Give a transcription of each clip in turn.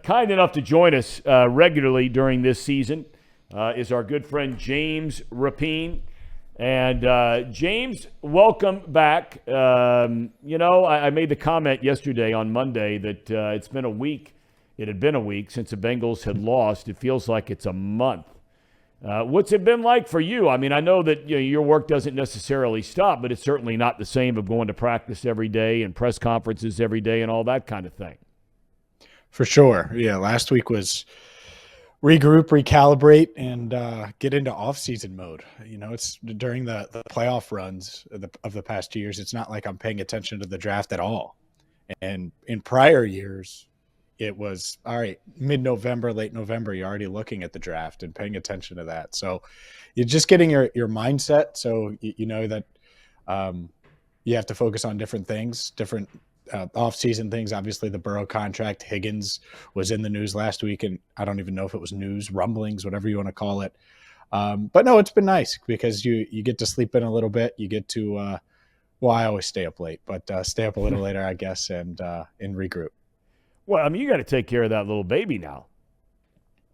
kind enough to join us regularly during this season is our good friend James Rapien. And James, welcome back. I made the comment yesterday on Monday that it's been a week. It had been a week since the Bengals had lost. It feels like it's a month. What's it been like for you? I mean, I know that your work doesn't necessarily stop, but it's certainly not the same of going to practice every day and press conferences every day and all that kind of thing. For sure. Yeah, last week was regroup, recalibrate, and get into off-season mode. It's during the playoff runs of the past 2 years. It's not like I'm paying attention to the draft at all. And in prior years, it was, all right, mid-November, late November, you're already looking at the draft and paying attention to that. So you're just getting your mindset. So you know that you have to focus on different things, different off-season things. Obviously, the Burrow contract, Huggins was in the news last week, and I don't even know if it was news, rumblings, whatever you want to call it. But no, it's been nice because you get to sleep in a little bit. You get to, I always stay up late, but stay up a little later, I guess, and regroup. Well, I mean, you got to take care of that little baby now.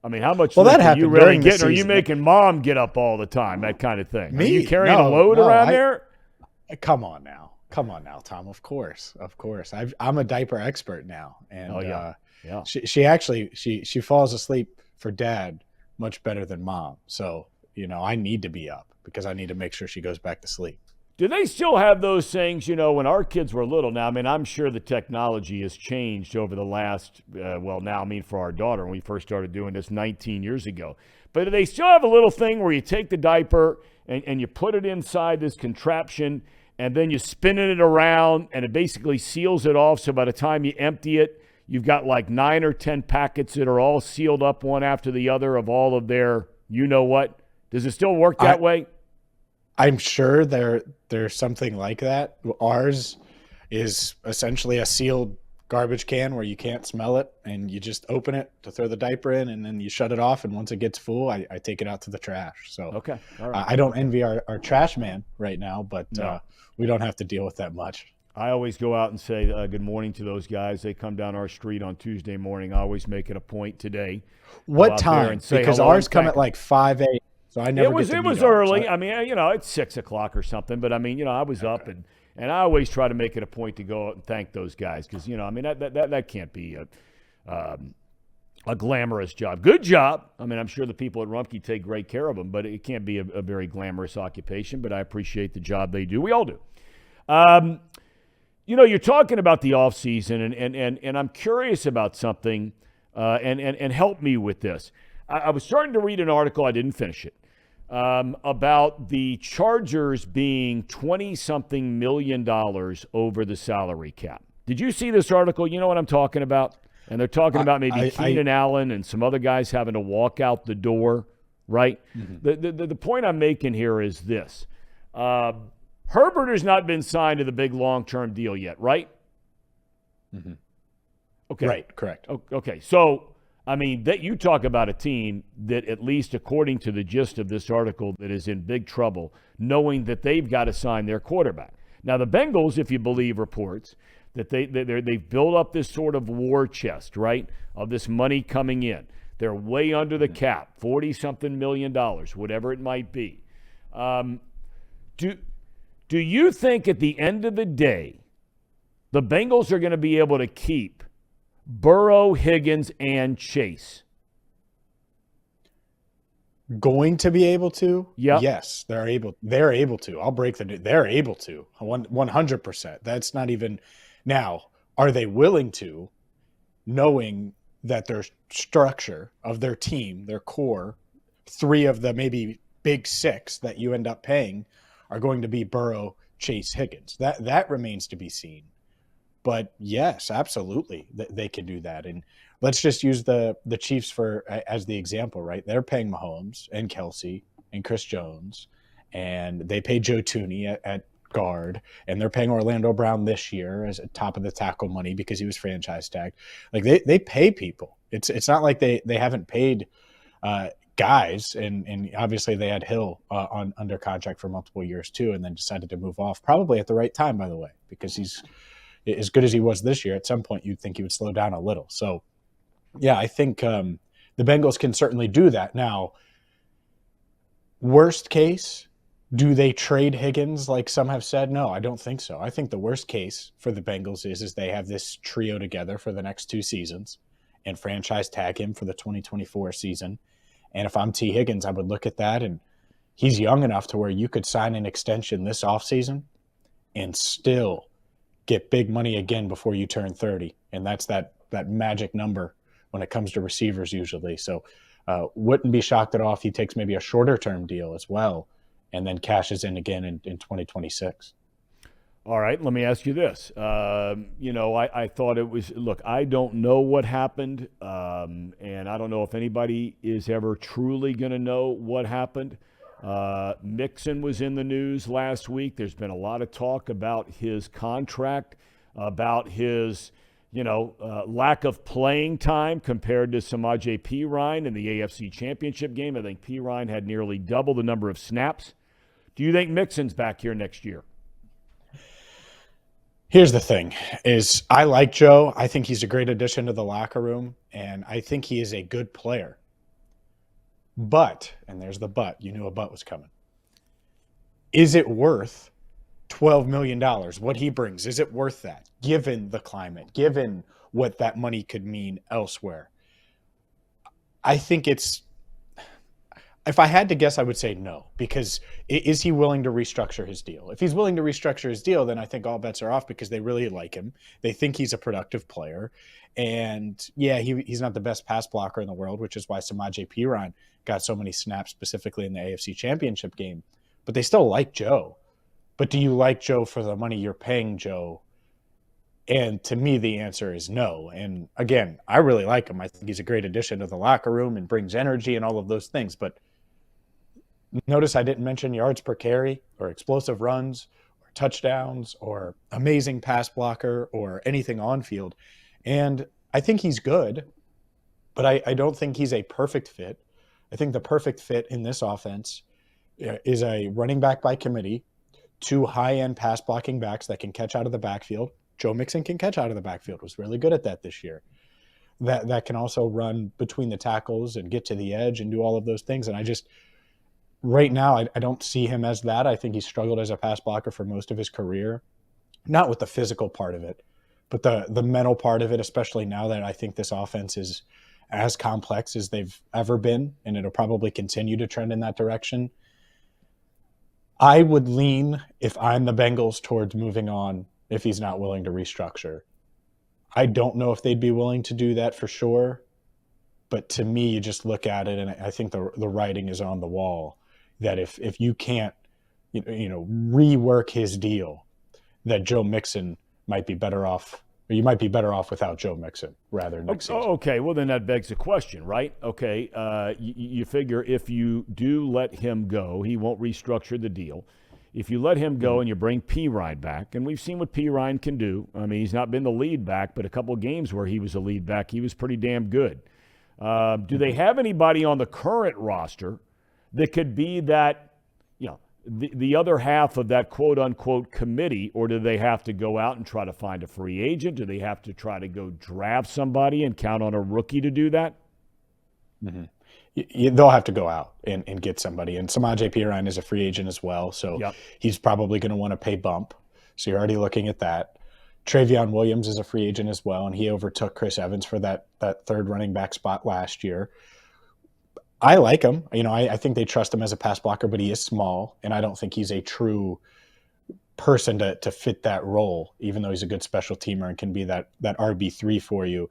I mean, how much that are you really getting? Are you season. making mom get up all the time, that kind of thing? Me? Are you carrying a load around there? Come on now, Thom. Of course. I'm a diaper expert now, and she actually falls asleep for dad much better than mom. So I need to be up because I need to make sure she goes back to sleep. Do they still have those things, when our kids were little? Now, I mean, I'm sure the technology has changed over the last, for our daughter, when we first started doing this 19 years ago. But do they still have a little thing where you take the diaper and you put it inside this contraption and then you spin it around and it basically seals it off, so by the time you empty it, you've got like 9 or 10 packets that are all sealed up one after the other of all of their you-know-what? Does it still work that way? I'm sure there's something like that. Ours is essentially a sealed garbage can where you can't smell it, and you just open it to throw the diaper in, and then you shut it off, and once it gets full, I take it out to the trash. So okay, all right. I don't envy our trash man right now, but we don't have to deal with that much. I always go out and say good morning to those guys. They come down our street on Tuesday morning. I always make it a point today. What time? Because ours come at like 5 a.m. So I never it was early. I mean, it's 6 o'clock or something. But I mean, I was up and I always try to make it a point to go out and thank those guys because that can't be a glamorous job. Good job. I mean, I'm sure the people at Rumpke take great care of them, but it can't be a very glamorous occupation. But I appreciate the job they do. We all do. You're talking about the off season, and I'm curious about something, and help me with this. I was starting to read an article. I didn't finish it. About the Chargers being $20-something million over the salary cap. Did you see this article? You know what I'm talking about? And they're talking about maybe Keenan Allen and some other guys having to walk out the door, right? Mm-hmm. The point I'm making here is this. Herbert has not been signed to the big long-term deal yet, right? Mm-hmm. Okay. Right, correct. Okay, so I mean, that you talk about a team that, at least according to the gist of this article, that is in big trouble, knowing that they've got to sign their quarterback. Now, the Bengals, if you believe reports, that they've built up this sort of war chest, right, of this money coming in. They're way under the cap, $40-something million, whatever it might be. Do you think at the end of the day, the Bengals are going to be able to keep Burrow, Huggins, and Chase? Going to be able to? Yeah. Yes, they're able to. I'll break the news. They're able to. 100%. That's not even now. Are they willing to, knowing that their structure of their team, their core, 3 of the maybe big 6 that you end up paying are going to be Burrow, Chase, Huggins. That remains to be seen. But yes, absolutely, they can do that. And let's just use the Chiefs as the example, right? They're paying Mahomes and Kelsey and Chris Jones, and they pay Joe Tooney at guard, and they're paying Orlando Brown this year as a top of the tackle money because he was franchise tagged. Like they pay people. It's not like they haven't paid guys, and obviously they had Hill under contract for multiple years too, and then decided to move off probably at the right time, by the way, because he's as good as he was this year. At some point, you'd think he would slow down a little. So Yeah, I think the Bengals can certainly do that. Now, worst case, do they trade Higgins like some have said? No, I don't think so. I think the worst case for the Bengals is they have this trio together for the next 2 seasons and franchise tag him for the 2024 season. And if I'm T. Higgins, I would look at that, and he's young enough to where you could sign an extension this offseason and still get big money again before you turn 30. And that's that magic number when it comes to receivers usually. So wouldn't be shocked at all if he takes maybe a shorter term deal as well and then cashes in again in 2026. All right, let me ask you this. I thought it was, look, I don't know what happened, and I don't know if anybody is ever truly going to know what happened. Mixon was in the news last week. There's been a lot of talk about his contract, about his, lack of playing time compared to Samaje Perine in the AFC Championship game. I think Perine had nearly double the number of snaps. Do you think Mixon's back here next year? Here's the thing is I like Joe. I think he's a great addition to the locker room, and I think he is a good player. But, and there's the but, you knew a but was coming. Is it worth $12 million? What he brings, is it worth that? Given the climate, given what that money could mean elsewhere? I think it's, if I had to guess, I would say no, because is he willing to restructure his deal? If he's willing to restructure his deal, then I think all bets are off because they really like him. They think he's a productive player. And yeah, he's not the best pass blocker in the world, which is why Samaje Perine got so many snaps specifically in the AFC Championship game. But they still like Joe. But do you like Joe for the money you're paying Joe? And to me, the answer is no. And again, I really like him. I think he's a great addition to the locker room and brings energy and all of those things. But notice I didn't mention yards per carry or explosive runs or touchdowns or amazing pass blocker or anything on field. And I think he's good, but I don't think he's a perfect fit. I think the perfect fit in this offense is a running back by committee, 2 high-end pass blocking backs that can catch out of the backfield. Joe Mixon can catch out of the backfield, was really good at that this year. That can also run between the tackles and get to the edge and do all of those things. And right now, I don't see him as that. I think he struggled as a pass blocker for most of his career, not with the physical part of it, but the mental part of it, especially now that I think this offense is as complex as they've ever been, and it'll probably continue to trend in that direction. I would lean, if I'm the Bengals, towards moving on if he's not willing to restructure. I don't know if they'd be willing to do that for sure, but to me, you just look at it, and I think the writing is on the wall that if you can't rework his deal, that Joe Mixon might be better off, or you might be better off without Joe Mixon rather next season. Okay, well then that begs the question, right? Okay, you figure if you do let him go, he won't restructure the deal. If you let him go and you bring Perine back, and we've seen what Perine can do. I mean, he's not been the lead back, but a couple of games where he was a lead back, he was pretty damn good. Do they have anybody on the current roster that could be that, the other half of that quote-unquote committee, or do they have to go out and try to find a free agent? Do they have to try to go draft somebody and count on a rookie to do that? Mm-hmm. They'll have to go out and get somebody. And Samaje Perine is a free agent as well, so He's probably going to want to pay bump. So you're already looking at that. Travion Williams is a free agent as well, and he overtook Chris Evans for that third running back spot last year. I like him. I think they trust him as a pass blocker, but he is small, and I don't think he's a true person to fit that role, even though he's a good special teamer and can be that RB3 for you.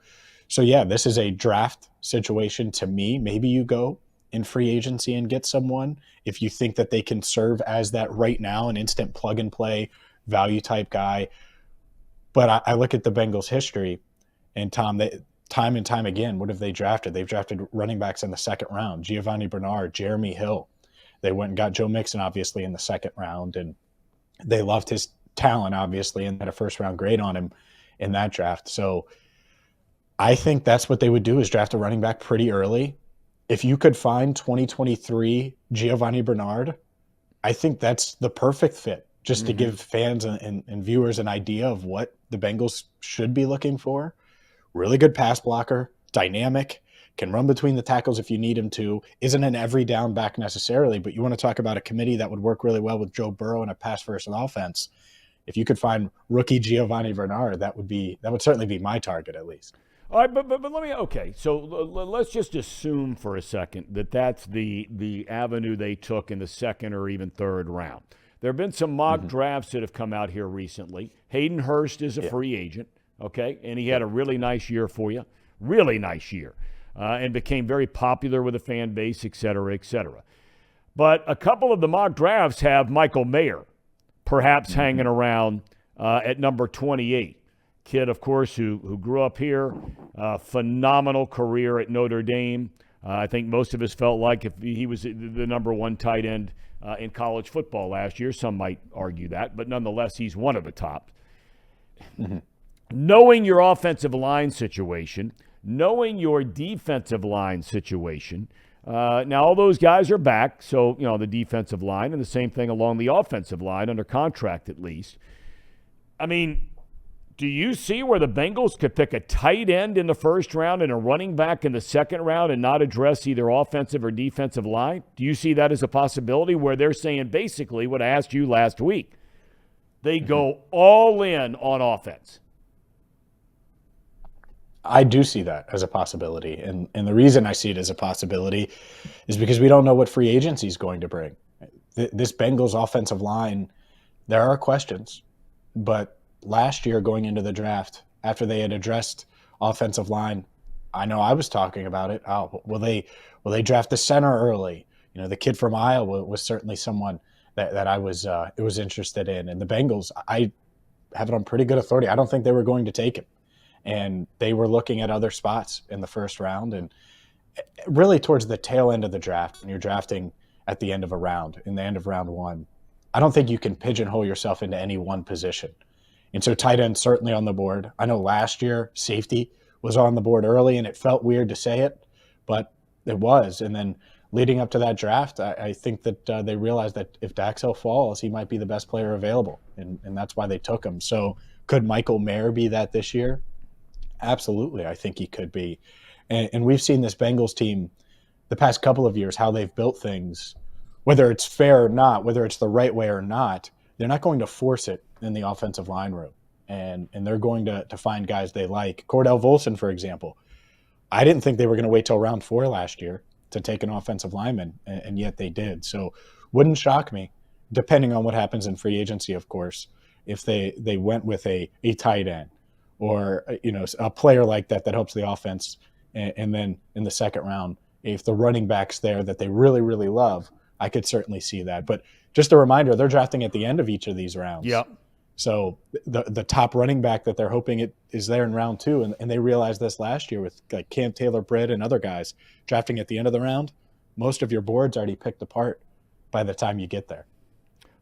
So, yeah, this is a draft situation to me. Maybe you go in free agency and get someone if you think that they can serve as that right now, an instant plug-and-play value type guy. But I look at the Bengals' history, and Thom, time and time again, what have they drafted? They've drafted running backs in the second round, Giovanni Bernard, Jeremy Hill. They went and got Joe Mixon, obviously, in the second round, and they loved his talent, obviously, and had a first-round grade on him in that draft. So I think that's what they would do, is draft a running back pretty early. If you could find 2023 Giovanni Bernard, I think that's the perfect fit, just to give fans and viewers an idea of what the Bengals should be looking for. Really good pass blocker, dynamic, can run between the tackles if you need him to, isn't an every down back necessarily, but you want to talk about a committee that would work really well with Joe Burrow in a pass-first offense. If you could find rookie Giovanni Bernard, that would certainly be my target at least. All right, but let me, okay, so let's just assume for a second that that's the avenue they took in the second or even third round. There have been some mock drafts that have come out here recently. Hayden Hurst is a free agent, okay, and he had a really nice year for you, really nice year. And became very popular with the fan base, et cetera, et cetera. But a couple of the mock drafts have Michael Mayer perhaps hanging around at number 28. Kid, of course, who grew up here, phenomenal career at Notre Dame. I think most of us felt like if he was the number one tight end in college football last year. Some might argue that, but nonetheless, he's one of the top. Knowing your offensive line situation, knowing your defensive line situation. Now, all those guys are back, so, the defensive line, and the same thing along the offensive line, under contract at least. I mean, do you see where the Bengals could pick a tight end in the first round and a running back in the second round and not address either offensive or defensive line? Do you see that as a possibility where they're saying basically what I asked you last week? They go all in on offense. I do see that as a possibility. And the reason I see it as a possibility is because we don't know what free agency is going to bring. This Bengals offensive line, there are questions. But last year going into the draft, after they had addressed offensive line, I know I was talking about it. Oh, will they draft the center early? The kid from Iowa was certainly someone that I was interested in. And the Bengals, I have it on pretty good authority. I don't think they were going to take him. And they were looking at other spots in the first round. And really towards the tail end of the draft, when you're drafting at the end of a round, in the end of round one, I don't think you can pigeonhole yourself into any one position. And so tight end certainly on the board. I know last year safety was on the board early, and it felt weird to say it, but it was. And then leading up to that draft, I think that they realized that if Daxel falls, he might be the best player available, and that's why they took him. So could Michael Mayer be that this year? Absolutely, I think he could be. And we've seen this Bengals team the past couple of years, how they've built things, whether it's fair or not, whether it's the right way or not, they're not going to force it in the offensive line room. And they're going to find guys they like. Cordell Volson, for example. I didn't think they were going to wait till round 4 last year to take an offensive lineman, and yet they did. So wouldn't shock me, depending on what happens in free agency, of course, if they went with a tight end or a player like that helps the offense. And then in the second round, if the running back's there that they really, really love, I could certainly see that. But just a reminder, they're drafting at the end of each of these rounds. Yep. So the top running back that they're hoping it is there in round 2, and they realized this last year with like Cam Taylor-Britt and other guys drafting at the end of the round, most of your board's already picked apart by the time you get there.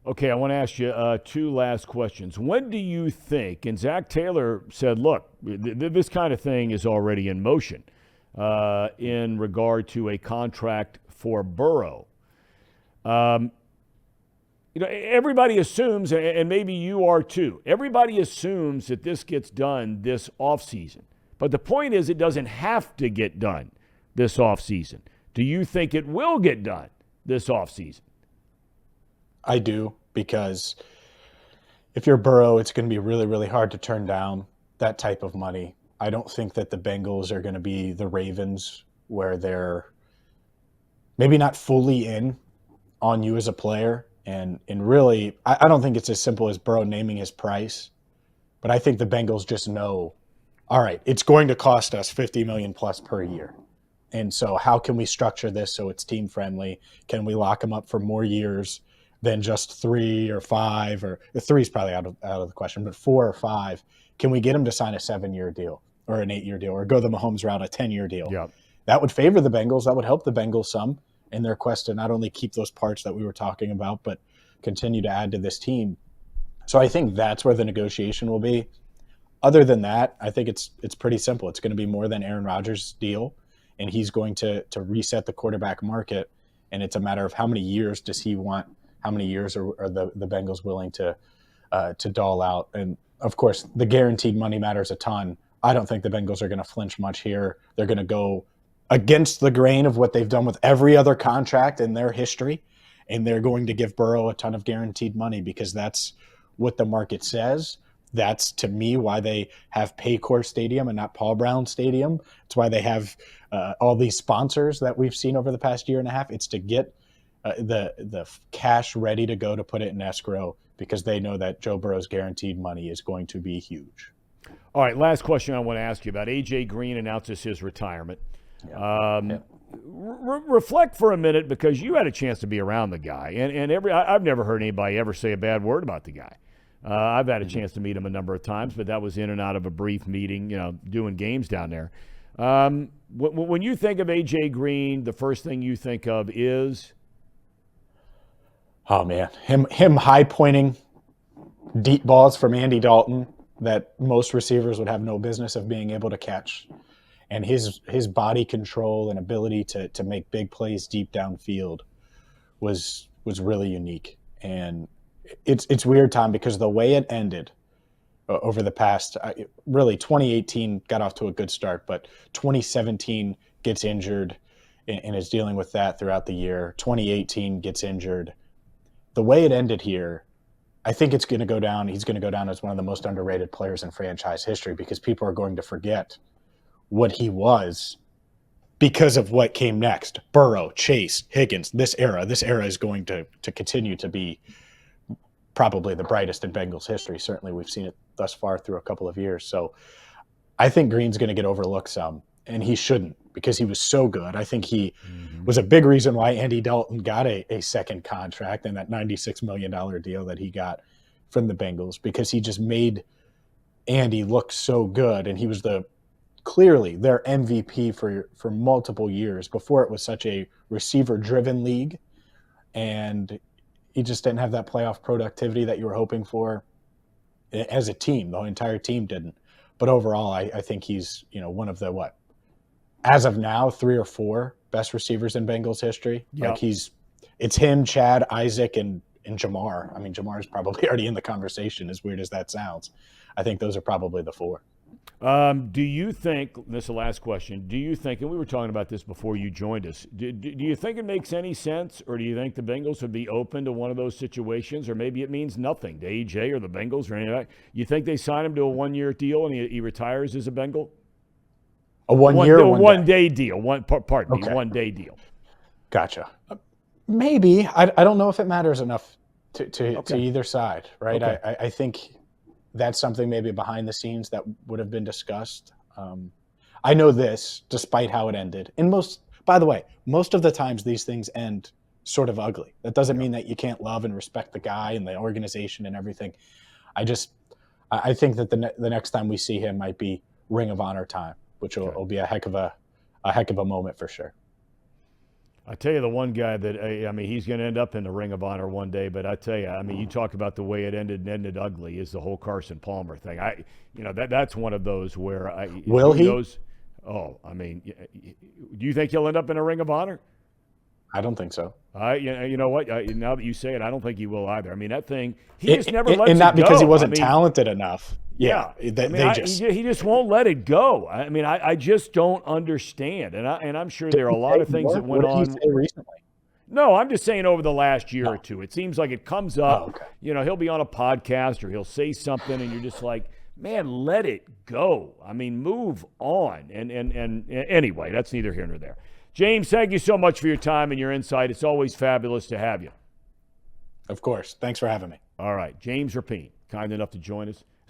Okay, I want to ask you 2 last questions. When do you think, and Zach Taylor said, look, this kind of thing is already in motion in regard to a contract for Burrow. Everybody assumes, and maybe you are too, everybody assumes that this gets done this offseason. But the point is it doesn't have to get done this offseason. Do you think it will get done this offseason? I do, because if you're Burrow, it's going to be really, really hard to turn down that type of money. I don't think that the Bengals are going to be the Ravens where they're maybe not fully in on you as a player. And really, I don't think it's as simple as Burrow naming his price, but I think the Bengals just know, all right, it's going to cost us $50 million plus per year. And so how can we structure this so it's team friendly? Can we lock him up for more years than just 3 or 5, or 3 is probably out of the question, but 4 or 5? Can we get him to sign a 7-year deal or an 8-year deal, or go the Mahomes route, a 10-year deal? Yeah. That would favor the Bengals. That would help the Bengals some in their quest to not only keep those parts that we were talking about, but continue to add to this team. So I think that's where the negotiation will be. Other than that, I think it's pretty simple. It's going to be more than Aaron Rodgers' deal, and he's going to reset the quarterback market, and it's a matter of how many years does he want. How many years are the Bengals willing to doll out? And, of course, the guaranteed money matters a ton. I don't think the Bengals are going to flinch much here. They're going to go against the grain of what they've done with every other contract in their history, and they're going to give Burrow a ton of guaranteed money because that's what the market says. That's, to me, why they have Paycor Stadium and not Paul Brown Stadium. It's why they have all these sponsors that we've seen over the past year and a half. It's to get the cash ready to go to put it in escrow because they know that Joe Burrow's guaranteed money is going to be huge. All right, last question I want to ask you about. A.J. Green announces his retirement. Reflect for a minute because you had a chance to be around the guy. And I've never heard anybody ever say a bad word about the guy. I've had a chance to meet him a number of times, but that was in and out of a brief meeting, doing games down there. When you think of A.J. Green, the first thing you think of is? Oh, man. Him high-pointing deep balls from Andy Dalton that most receivers would have no business of being able to catch. And his body control and ability to make big plays deep downfield was really unique. And it's weird, Tom, because the way it ended over the past, really 2018 got off to a good start, but 2017 gets injured and is dealing with that throughout the year. 2018 gets injured. The way it ended here, I think it's going to go down. He's going to go down as one of the most underrated players in franchise history because people are going to forget what he was because of what came next. Burrow, Chase, Huggins, this era is going to continue to be probably the brightest in Bengals history. Certainly we've seen it thus far through a couple of years. So I think Green's going to get overlooked some, and he shouldn't because he was so good. I think he was a big reason why Andy Dalton got a second contract and that $96 million deal that he got from the Bengals because he just made Andy look so good, and he was clearly their MVP for multiple years before it was such a receiver-driven league, and he just didn't have that playoff productivity that you were hoping for as a team. The entire team didn't. But overall, I think he's one of the, as of now, 3 or 4 best receivers in Bengals history. Yep. Like it's him, Chad, Isaac, and Jamar. I mean, Jamar's probably already in the conversation, as weird as that sounds. I think those are probably the 4. Do you think, this is the last question, do you think, and we were talking about this before you joined us, do you think it makes any sense, or do you think the Bengals would be open to one of those situations, or maybe it means nothing to AJ or the Bengals or anything? You think they sign him to a 1-year deal and he retires as a Bengal? A one-day deal. One-day deal. Gotcha. Maybe. I don't know if it matters enough to either side, right? Okay. I think that's something maybe behind the scenes that would have been discussed. I know this, despite how it ended. And by the way, most of the times these things end sort of ugly. That doesn't mean that you can't love and respect the guy and the organization and everything. I think that the next time we see him might be Ring of Honor time, which will be a heck of a moment for sure. I tell you, the one guy that, he's going to end up in the Ring of Honor one day, but I tell you, you talk about the way it ended ugly is the whole Carson Palmer thing. That's one of those where will he? Do you think he'll end up in a Ring of Honor? I don't think so. You know what? Now that you say it, I don't think he will either. That thing, he just never lets it go. And not because he wasn't talented enough. Yeah, he just won't let it go. I just don't understand, and I'm sure there are a lot of things that went on. What did he say recently? No, I'm just saying over the last year or two. It seems like it comes up. Okay. He'll be on a podcast or he'll say something, and you're just like, man, let it go. Move on. And anyway, that's neither here nor there. James, thank you so much for your time and your insight. It's always fabulous to have you. Of course. Thanks for having me. All right, James Rapien, kind enough to join us.